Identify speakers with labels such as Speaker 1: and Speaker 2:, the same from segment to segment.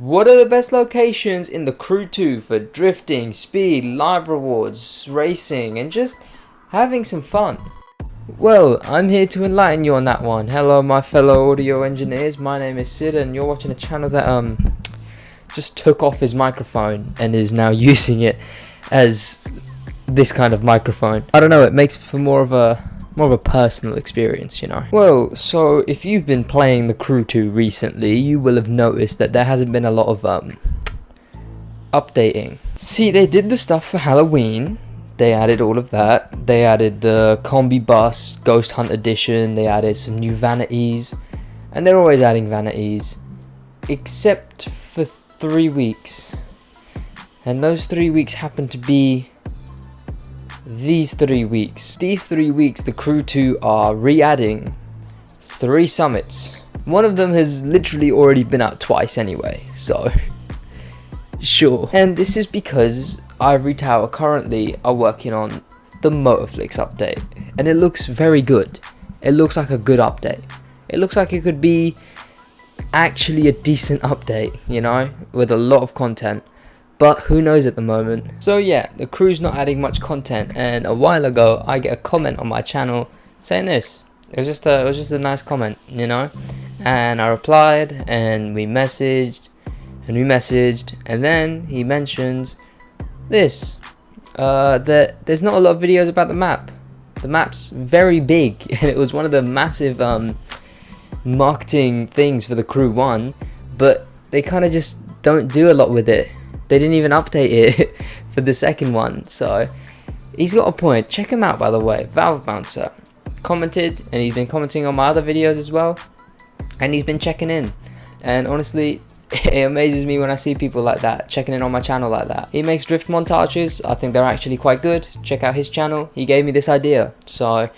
Speaker 1: What are the best locations in the Crew 2 for drifting, speed, live rewards, racing, and just having some fun? Well, I'm here to enlighten you on that one. Hello my fellow audio engineers, my name is Sid and you're watching a channel that just took off his microphone and is now using it as this kind of microphone. I don't know, it makes for more of a personal experience, you know. Well, so if you've been playing the Crew 2 recently, you will have noticed that there hasn't been a lot of updating. See, they did the stuff for Halloween. They added all of that. They added the Combi Bus Ghost Hunt Edition. They added some new vanities. And they're always adding vanities. Except for 3 weeks. And those 3 weeks happen to be these 3 weeks. These 3 weeks, the Crew 2 are re-adding 3 summits. One of them has literally already been out twice anyway, so sure. And this is because Ivory Tower currently are working on the Motorflix update, and it looks very good. It looks like a good update. It looks like it could be actually a decent update, you know, with a lot of content. But who knows at the moment. So yeah, the Crew's not adding much content, and a while ago I get a comment on my channel saying this. It was just a nice comment, you know, and I replied and we messaged, and then he mentions this, that there's not a lot of videos about the map. The map's very big, and it was one of the massive marketing things for the Crew 1, but they kind of just don't do a lot with it. They didn't even update it for the second one, so he's got a point. Check him out, by the way. Valve Bouncer commented, and he's been commenting on my other videos as well, and he's been checking in. And honestly, it amazes me when I see people like that checking in on my channel like that. He makes drift montages. I think they're actually quite good. Check out his channel. He gave me this idea, so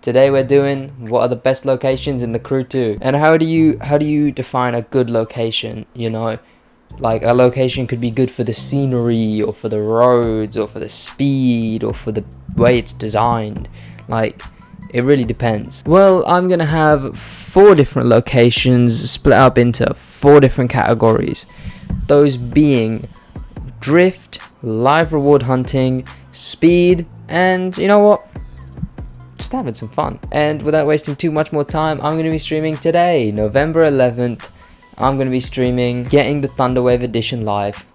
Speaker 1: today we're doing what are the best locations in the Crew 2. And how do you define a good location, you know? Like, a location could be good for the scenery, or for the roads, or for the speed, or for the way it's designed. Like, it really depends. Well, I'm gonna have 4 different locations split up into 4 different categories. Those being drift, live reward hunting, speed, and you know what? Just having some fun. And without wasting too much more time, I'm gonna be streaming today, November 11th. I'm going to be streaming getting the Thunderwave Edition live.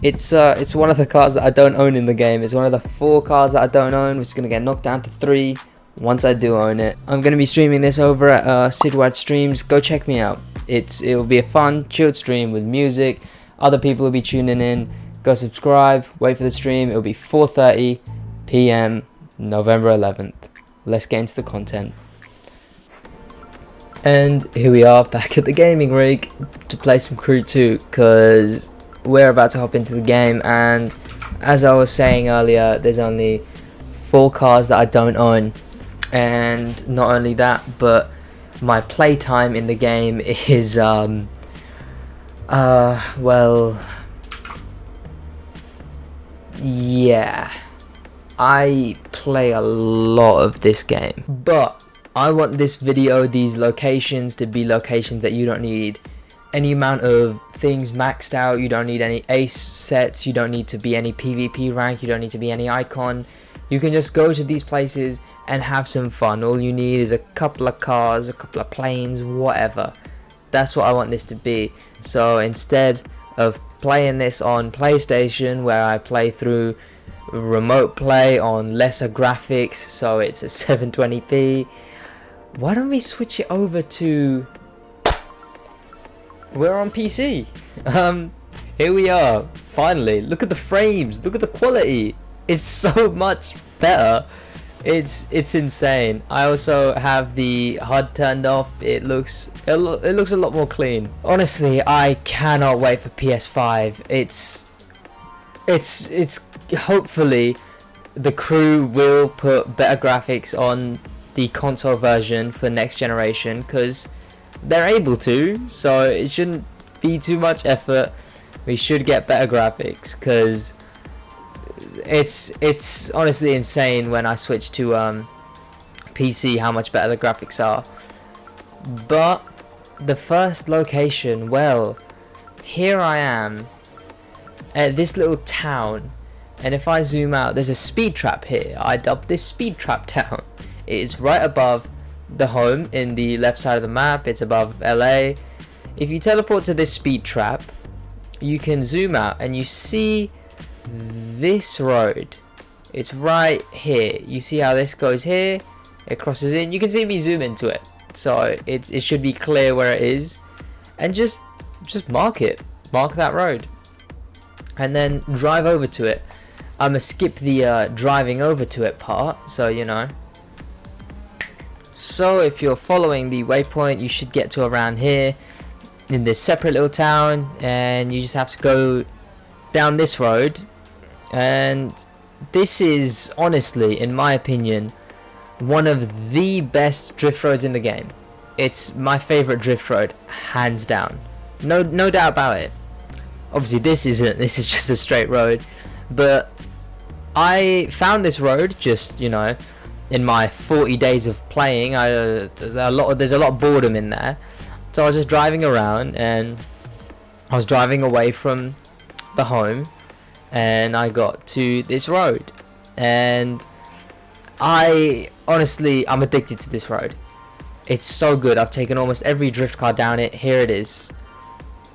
Speaker 1: It's one of the cars that I don't own in the game. It's one of the 4 cars that I don't own, which is going to get knocked down to 3 once I do own it. I'm going to be streaming this over at SidWaj streams. Go check me out. It will be a fun, chilled stream with music. Other people will be tuning in. Go subscribe, wait for the stream. It will be 4:30 PM, November 11th. Let's get into the content. And here we are back at the gaming rig to play some Crew 2, because we're about to hop into the game. And as I was saying earlier, there's only 4 cars that I don't own, and not only that, but my playtime in the game is well, yeah, I play a lot of this game, but I want this video, these locations, to be locations that you don't need any amount of things maxed out. You don't need any ace sets. You don't need to be any PvP rank. You don't need to be any icon. You can just go to these places and have some fun. All you need is a couple of cars, a couple of planes, whatever. That's what I want this to be. So instead of playing this on PlayStation, where I play through remote play on lesser graphics, so it's a 720p, why don't we switch it over to, we're on PC. Here we are, finally. Look at the frames, look at the quality. It's so much better. It's insane. I also have the HUD turned off. It looks a lot more clean. Honestly, I cannot wait for PS5. It's hopefully the Crew will put better graphics on the console version for next generation, because they're able to, so it shouldn't be too much effort. We should get better graphics, because it's honestly insane when I switch to PC how much better the graphics are. But the first location, well, here I am at this little town, and if I zoom out, there's a speed trap here. I dubbed this speed trap town. It is right above the home in the left side of the map. It's above LA. If you teleport to this speed trap, you can zoom out and you see this road. It's right here. You see how this goes here, it crosses in. You can see me zoom into it, so it should be clear where it is, and just mark that road and then drive over to it. I'm gonna skip the driving over to it part, so you know. So if you're following the waypoint, you should get to around here in this separate little town, and you just have to go down this road. And this is honestly, in my opinion, one of the best drift roads in the game. It's my favorite drift road, hands down. No doubt about it. Obviously this isn't, this is just a straight road, but I found this road just, you know, in my 40 days of playing. There's a lot of boredom in there, so I was just driving around, and I was driving away from the home, and I got to this road, and I'm addicted to this road. It's so good. I've taken almost every drift car down it. Here it is.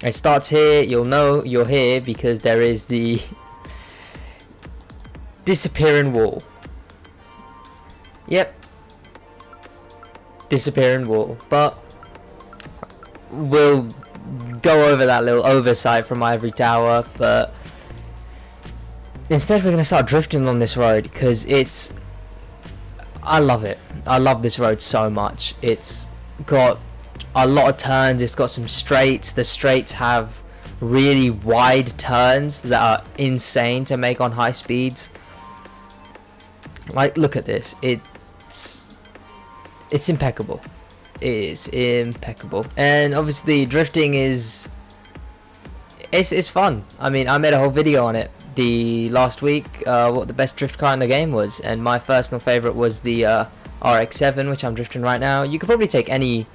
Speaker 1: It starts here. You'll know you're here because there is the disappearing wall. Yep, disappearing wall. But we'll go over that little oversight from Ivory Tower, but instead we're going to start drifting on this road because I love it. I love this road so much. It's got a lot of turns, it's got some straights. The straights have really wide turns that are insane to make on high speeds. Like, look at this. It's impeccable. It is impeccable. And obviously drifting is it's fun. I mean, I made a whole video on it last week, what the best drift car in the game was, and my personal favorite was the RX-7, which I'm drifting right now. You could probably take any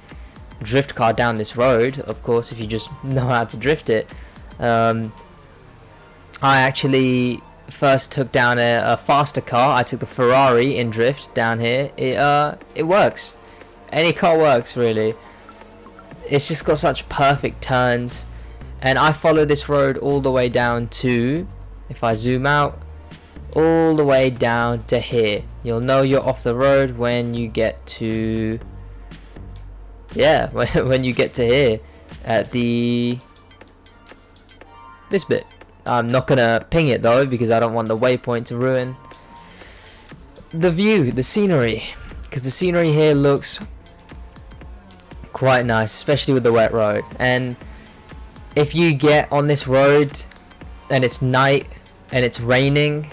Speaker 1: drift car down this road, of course, if you just know how to drift it. I actually first took down a faster car. I took the Ferrari in drift down here. It works. Any car works, really. It's just got such perfect turns, and I follow this road all the way down to, if I zoom out, all the way down to here. You'll know you're off the road when you get to, yeah, when you get to here at this bit. I'm not gonna ping it though because I don't want the waypoint to ruin the view, the scenery, because the scenery here looks quite nice, especially with the wet road. And if you get on this road and it's night and it's raining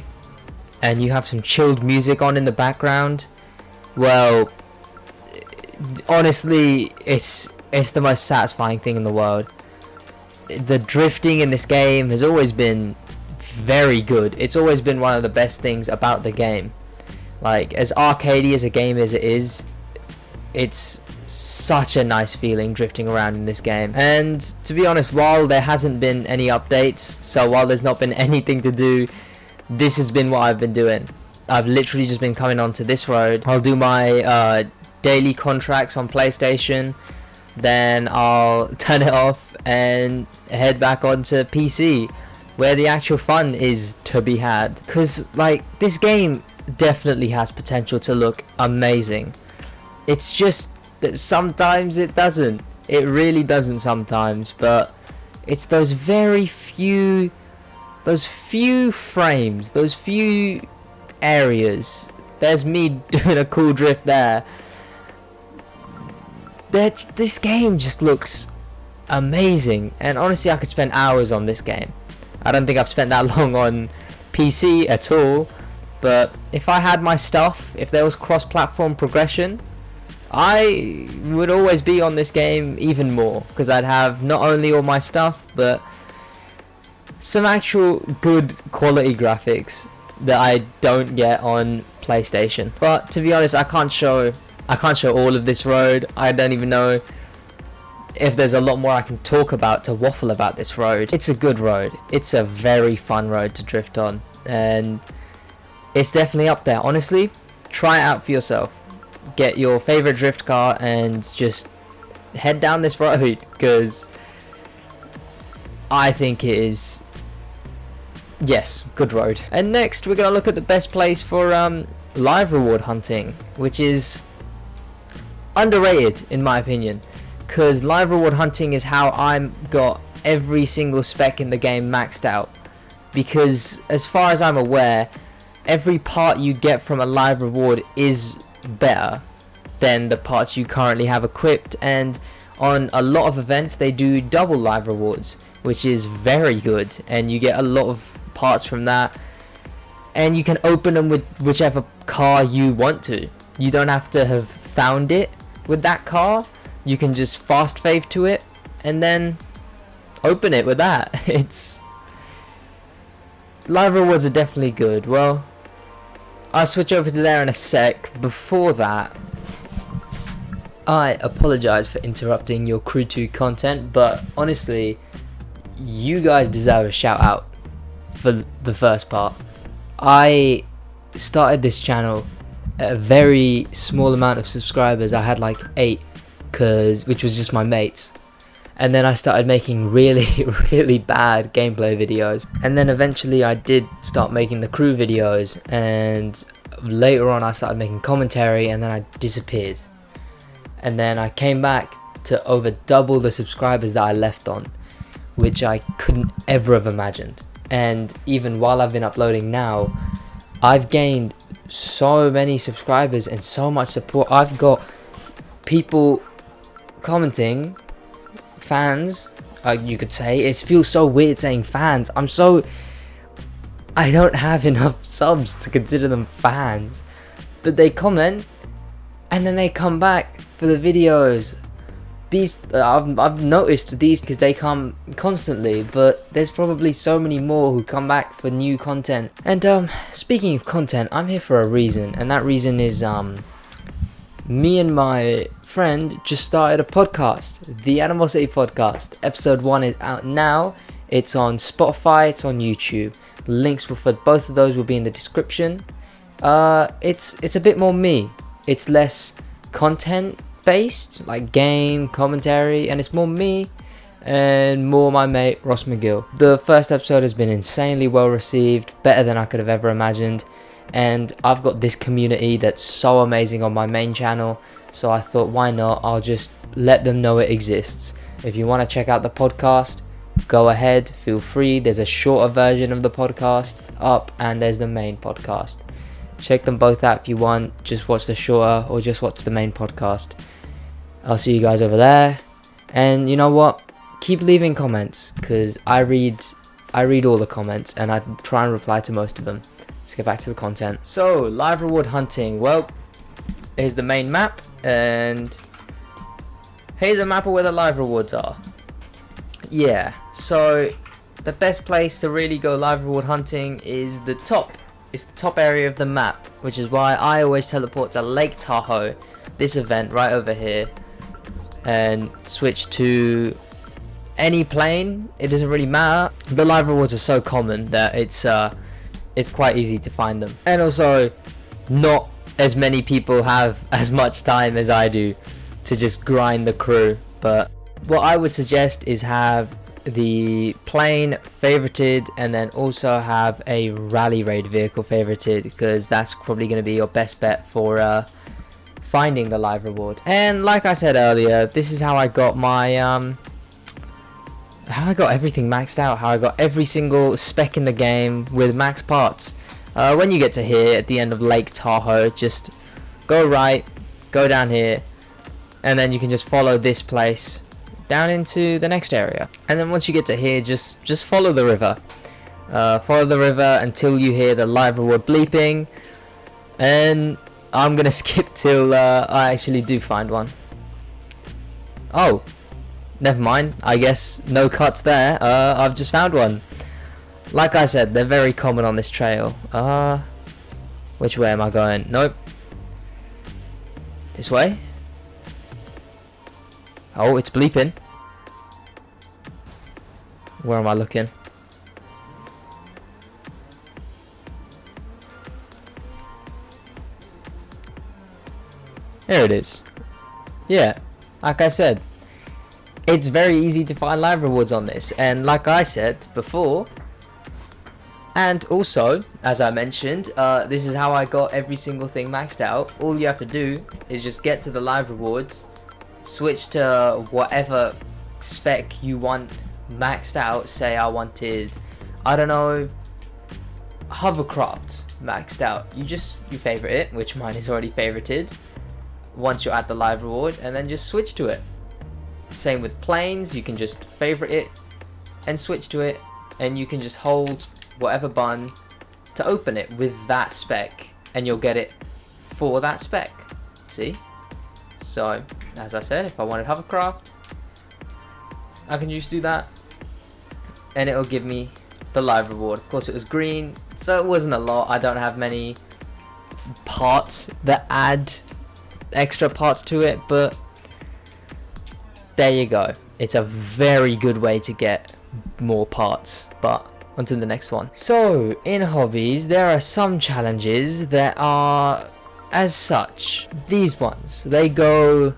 Speaker 1: and you have some chilled music on in the background, well, honestly, it's the most satisfying thing in the world. The drifting in this game has always been very good. It's always been one of the best things about the game. Like, as arcadey as a game as it is, it's such a nice feeling drifting around in this game. And to be honest, while there hasn't been any updates, so while there's not been anything to do, this has been what I've been doing. I've literally just been coming onto this road. I'll do my daily contracts on PlayStation, then I'll turn it off and head back onto PC, where the actual fun is to be had. Because, like, this game definitely has potential to look amazing. It's just that sometimes it doesn't. It really doesn't sometimes, but it's those very few, frames, those few areas. There's me doing a cool drift there. This game just looks amazing, and honestly I could spend hours on this game. I don't think I've spent that long on PC at all, but if I had my stuff, if there was cross-platform progression, I would always be on this game even more, because I'd have not only all my stuff but some actual good quality graphics that I don't get on PlayStation. But to be honest, I can't show all of this road. I don't even know if there's a lot more I can talk about to waffle about this road. It's a good road. It's a very fun road to drift on, and it's definitely up there. Honestly, try it out for yourself. Get your favorite drift car and just head down this road, because I think it is, yes, good road. And next we're gonna look at the best place for live reward hunting, which is underrated in my opinion, because live reward hunting is how I got every single spec in the game maxed out. Because as far as I'm aware, every part you get from a live reward is better than the parts you currently have equipped, and on a lot of events they do double live rewards, which is very good, and you get a lot of parts from that, and you can open them with whichever car you want to. You don't have to have found it with that car. You can just fast fave to it and then open it with that. It's live rewards are definitely good. Well, I'll switch over to there in a sec. Before that, I apologize for interrupting your Crew 2 content, but honestly, you guys deserve a shout out for the first part. I started this channel at a very small amount of subscribers. I had like 8, which was just my mates. And then I started making really bad gameplay videos. And then eventually I did start making the crew videos, and later on I started making commentary, and then I disappeared. And then I came back to over double the subscribers that I left on, which I couldn't ever have imagined. And even while I've been uploading now, I've gained so many subscribers and so much support. I've got people commenting, fans, you could say. It feels so weird saying fans. I don't have enough subs to consider them fans, but they comment and then they come back for the videos. These I've noticed these because they come constantly, but there's probably so many more who come back for new content. And speaking of content, I'm here for a reason, and that reason is me and my friend just started a podcast, the Animosity Podcast. Episode 1 is out now. It's on Spotify, it's on YouTube. The links for both of those will be in the description. It's a bit more me. It's less content based, like game commentary, and it's more me and more my mate Ross McGill. The first episode has been insanely well received, better than I could have ever imagined, and I've got this community that's so amazing on my main channel, so I thought, why not? I'll just let them know it exists. If you want to check out the podcast, go ahead, feel free. There's a shorter version of the podcast up, and there's the main podcast. Check them both out if you want. Just watch the shorter or just watch the main podcast. I'll see you guys over there. And you know what? Keep leaving comments, because I read all the comments and I try and reply to most of them. Let's get back to the content. So, live reward hunting. Well, here's the main map, and here's a map of where the live rewards are. Yeah, so the best place to really go live reward hunting is the top. It's the top area of the map, which is why I always teleport to Lake Tahoe, this event right over here, and switch to any plane. It doesn't really matter. The live rewards are so common that it's quite easy to find them. And also, not as many people have as much time as I do to just grind the crew. But what I would suggest is have the plane favorited, and then also have a rally raid vehicle favorited, because that's probably going to be your best bet for finding the live reward. And like I said earlier, this is how I got my how I got everything maxed out, how I got every single spec in the game with max parts. When you get to here at the end of Lake Tahoe, just go right, go down here, and then you can just follow this place down into the next area. And then once you get to here, just follow the river. Follow the river until you hear the live reward bleeping, and I'm gonna skip till I actually do find one. Oh, never mind, I guess no cuts there. I've just found one. Like I said, they're very common on this trail. Which way am I going? Nope. This way? Oh, it's bleeping. Where am I looking? There it is. Yeah, like I said, it's very easy to find live rewards on this, and like I said before, and also as I mentioned, this is how I got every single thing maxed out. All you have to do is just get to the live rewards, switch to whatever spec you want maxed out. Say I wanted, I don't know, hovercraft maxed out. You favorite it, which mine is already favorited once you're at the live reward, and then just switch to it. Same with planes, you can just favorite it and switch to it, and you can just hold whatever button to open it with that spec, and you'll get it for that spec. See? So as I said, if I wanted hovercraft, I can just do that and it'll give me the live reward. Of course it was green, so it wasn't a lot. I don't have many parts that add extra parts to it, but there you go. It's a very good way to get more parts. But on to the next one. So in hobbies, there are some challenges that are as such. These ones they go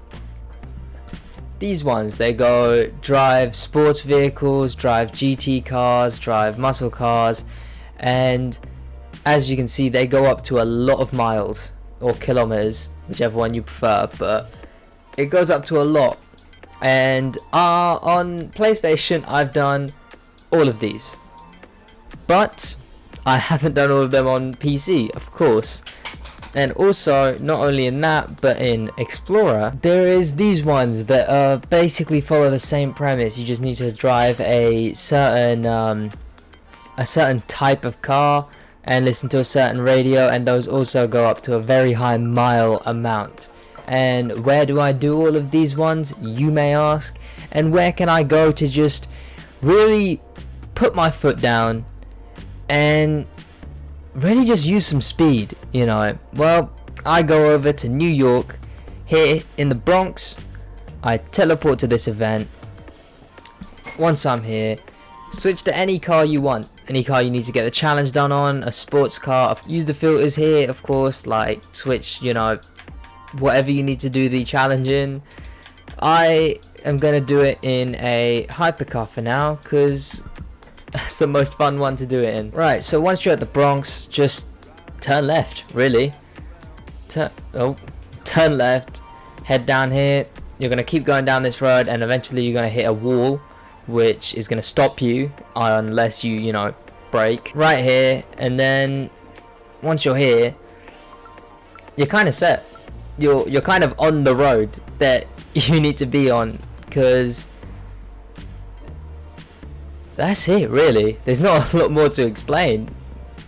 Speaker 1: drive sports vehicles, drive GT cars, drive muscle cars, and as you can see, they go up to a lot of miles or kilometers, whichever one you prefer, but it goes up to a lot. And on PlayStation, I've done all of these, but I haven't done all of them on PC, of course. And also, not only in that, but in Explorer, there is these ones that basically follow the same premise. You just need to drive a certain type of car and listen to a certain radio, and those also go up to a very high mile amount. And where do I do all of these ones, you may ask? And where can I go to just really put my foot down and really just use some speed, you know? Well, I go over to New York, here in the Bronx. I teleport to this event. Once I'm here, switch to any car you want, any car you need to get the challenge done on, a sports car. Use the filters here, of course, like switch, you know, whatever you need to do the challenge in. I am gonna do it in a hypercar for now, because that's the most fun one to do it in. Right, so once you're at the Bronx, just turn left, really. Turn left, head down here. You're gonna keep going down this road, and eventually you're gonna hit a wall, which is gonna stop you unless you know, brake. Right here, and then once you're here, you're kind of set. You're kind of on the road that you need to be on, because that's it, really. There's not a lot more to explain.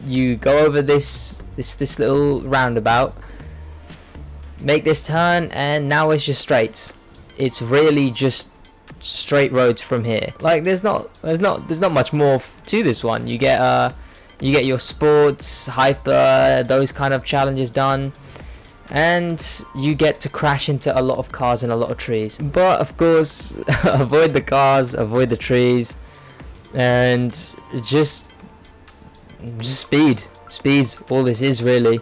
Speaker 1: You go over this little roundabout, make this turn, and now it's just straights. It's really just straight roads from here. Like there's not much more to this one. You get your sports, hyper, those kind of challenges done, and you get to crash into a lot of cars and a lot of trees. But of course, avoid the cars, avoid the trees, and just speed's all this is, really.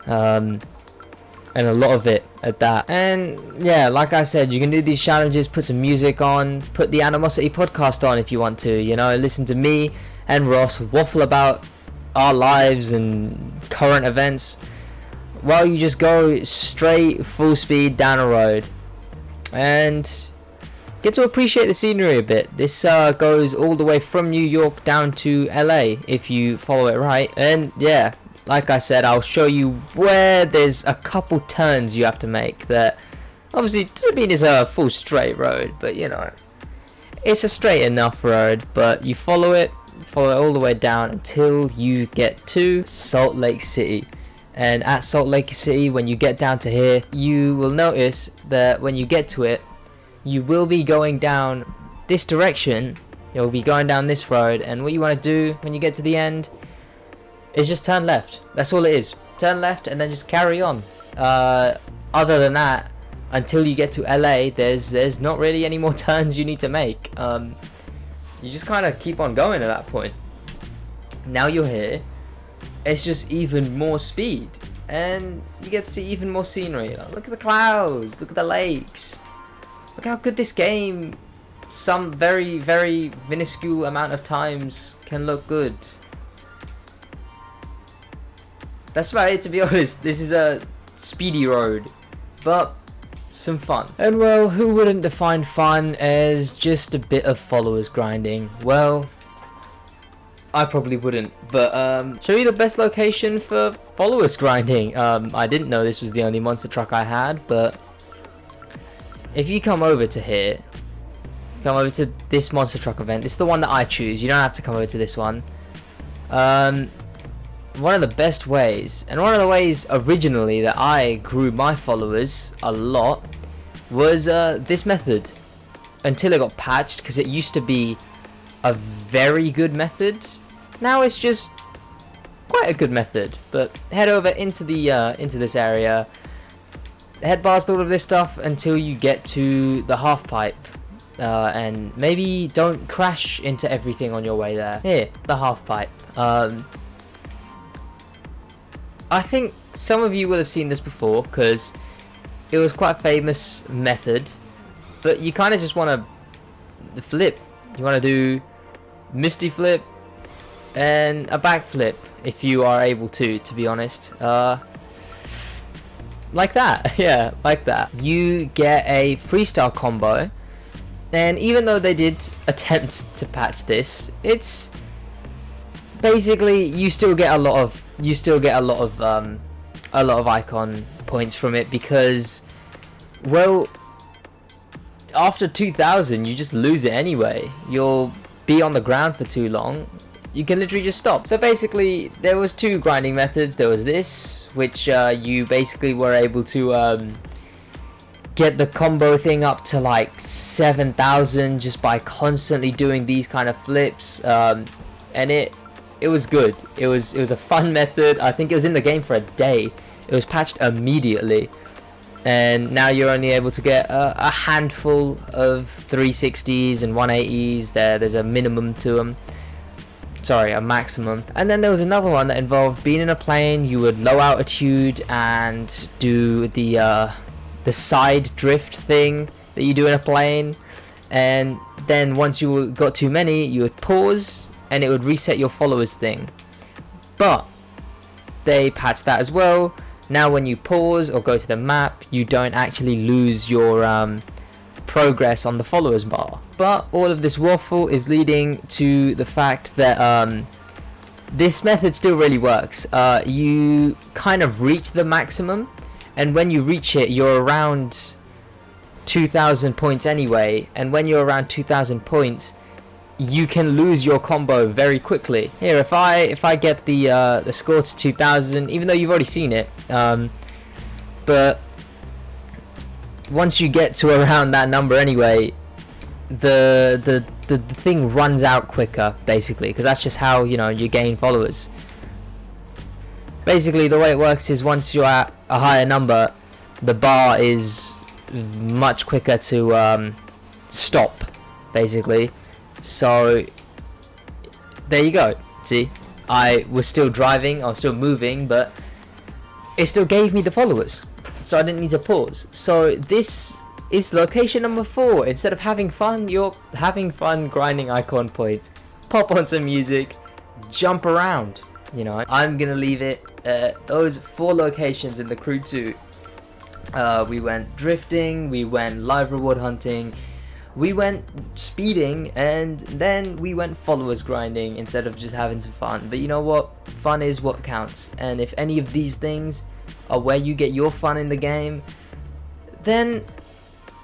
Speaker 1: And a lot of it at that. And yeah, like I said, you can do these challenges, put some music on, put the Animosity podcast on if you want to, you know, listen to me and Ross waffle about our lives and current events while you just go straight full speed down a road and get to appreciate the scenery a bit. This goes all the way from New York down to LA if you follow it right. And yeah, like I said, I'll show you where there's a couple turns you have to make that obviously doesn't mean it's a full straight road, but you know, it's a straight enough road, but you follow it all the way down until you get to Salt Lake City. And at Salt Lake City, when you get down to here, you will notice that when you get to it, you will be going down this direction. You'll be going down this road, and what you want to do when you get to the end is just turn left. That's all it is. Turn left and then just carry on. Other than that, until you get to LA, there's not really any more turns you need to make. You just kind of keep on going at that point. Now you're here, it's just even more speed, and you get to see even more scenery. Look at the clouds, look at the lakes, look how good this game some very, very minuscule amount of times can look good. That's about it, to be honest. This is a speedy road, but some fun. And well, who wouldn't define fun as just a bit of followers grinding? Well, I probably wouldn't, but show you the best location for followers grinding. I didn't know this was the only monster truck I had, but if you come over to here, come over to this monster truck event, it's the one that I choose, you don't have to come over to this one. One of the best ways, and one of the ways originally that I grew my followers a lot, was this method, until it got patched, because it used to be a very good method. Now it's just quite a good method. But head over into this area, head past all of this stuff until you get to the half pipe, and maybe don't crash into everything on your way there. Here, the half pipe. I think some of you will have seen this before, because it was quite a famous method, but you kind of just want to flip. You want to do Misty flip and a backflip if you are able to be honest. Like that. Yeah, like that. You get a freestyle combo, and even though they did attempt to patch this, it's basically you still get a lot of icon points from it, because, well, after 2000 you just lose it anyway. You'll be on the ground for too long, you can literally just stop. So basically there was two grinding methods. There was this, which you basically were able to get the combo thing up to like 7,000 just by constantly doing these kind of flips, and it was good. It was a fun method. I think it was in the game for a day. It was patched immediately, and now you're only able to get a handful of 360s and 180s. There's a minimum to them. Sorry, a maximum. And then there was another one that involved being in a plane. You would low altitude and do the side drift thing that you do in a plane, and then once you got too many, you would pause and it would reset your followers thing. But they patched that as well. Now when you pause or go to the map, you don't actually lose your progress on the followers bar. But all of this waffle is leading to the fact that this method still really works. You kind of reach the maximum, and when you reach it, you're around 2,000 points anyway, and when you're around 2,000 points, you can lose your combo very quickly. Here, if I get the score to 2,000, even though you've already seen it, but once you get to around that number anyway, the thing runs out quicker, basically, because that's just how, you know, you gain followers. Basically, the way it works is once you're at a higher number, the bar is much quicker to stop, basically. So there you go. See, I was still driving, I was still moving, but it still gave me the followers, so I didn't need to pause. So this is location number 4. Instead of having fun, you're having fun grinding icon points. Pop on some music, jump around. You know, I'm gonna leave it at those 4 locations in the Crew 2. We went drifting, we went live reward hunting, we went speeding, and then we went followers grinding instead of just having some fun. But you know what? Fun is what counts. And if any of these things are where you get your fun in the game, then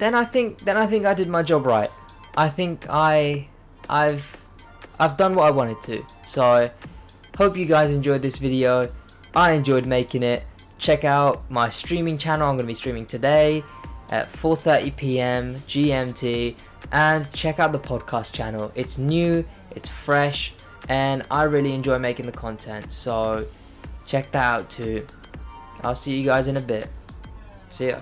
Speaker 1: I think I did my job right. I think I've done what I wanted to. So hope you guys enjoyed this video. I enjoyed making it. Check out my streaming channel. I'm going to be streaming today at 4:30 p.m. GMT, and check out the podcast channel. It's new, it's fresh, and I really enjoy making the content, so check that out too. I'll see you guys in a bit. See ya.